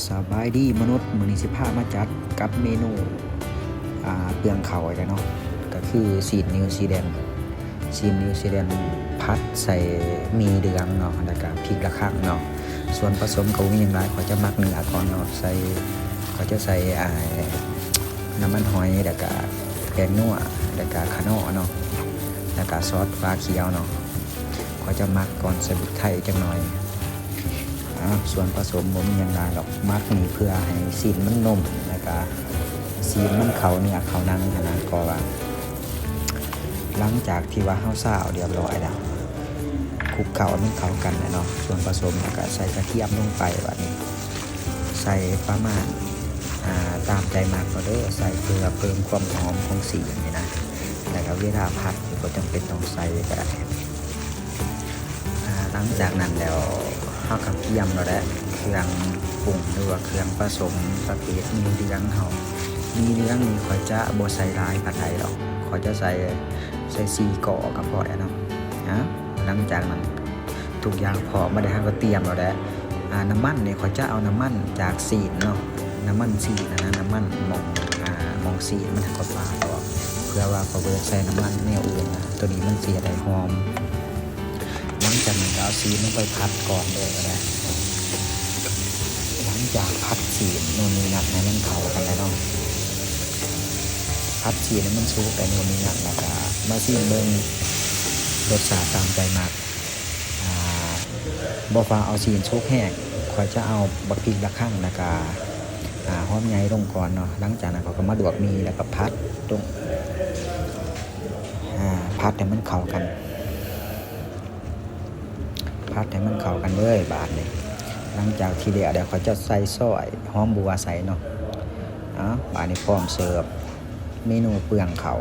สบายดีมนุษย์มื้อนี้สิพามาจัดกับเมนูเปลืองข้าวจ้ะเนาะก็คือซีนนิวซีแลนด์ผัดใส่มีเดืองเนาะแล้วก็พริกละคังเนาะส่วนผสมก็มีอย่างหลายขอจะมักเนื้อก่อนเนาะเขาจะใส่น้ำมันหอยแล้วก็แป้งนัวแล้วก็คาโน่เนาะแล้วก็ซอสฟ้าเขียวเนาะขอจะมักก่อนใส่พริกไทยจังหน่อยส่วนผสมผมยังไงหรอกมักนี่เพื่อให้ซีนมันนุ่มแล้วก็ซีนมันเขาเนื้อเขานังนะก็ว่าหลังจากที่ว่าเฮาซาวเรียบร้อยแล้วคลุกเข้ามันเข้ากันเนาะส่วนผสมแล้วก็ใส่กระเทียมลงไปแบบนี้ใส่ประมาณตามใจมากก็เด้อใส่เพื่อเพิ่มความหอมของสีอย่างนี้นะแล้วก็เวลาผัดก็จำเป็นต้องใส่ก็ได้หลังจากนั้นแล้วเฮากับเทียมเราได้เครื่องปรุงหรือว่าเครื่องผสมประเภทมีเลี้ยงมีเลี้ยงนี่เขาจะบ่ใส่ลายผัดไทยหรอกเขาจะใส่ซีก่อกับพอแล้วเนาะหลังจากนั้นทุกอย่างพอมาได้เฮาก็เตรียมเราได้น้ำมันเนี่ยเขาจะเอาน้ำมันจากซีนเนาะน้ำมันซีนนะน้ำมันมองซีนมันก็ปลาต่อเพื่อว่าเขาใส่น้ำมันแนวอื่นนะตัวนี้มันเสียได้หอมหลังจากนั้นก็เอาซีนลงไปผัดก่อนเลยนะหลังจากผัดซีนนู่นนี่นั่นให้มันเข้ากันแล้วเนาะผัดซีนให้มันสุกแต่นู่นนี่นั่นแล้วก็มาซีนเบิ่งรสชาติตามใจมากบ่ฟ้าเอาซีนสุกแห้งค่อยจะเอาบักพริกละคั่งแล้วก็หอมใหญ่ลงก่อนเนาะหลังจากนั้นเขาก็มาดวกมีแล้วก็ผัดตรงผัดให้มันเข้ากันเลยบาดนี้หลังจากที่เดี๋ยวเขาจะใส่ซอยหอมบัวใส่เนาะบาดนี้พร้อมเสิร์ฟเมนูเปลืองข้าว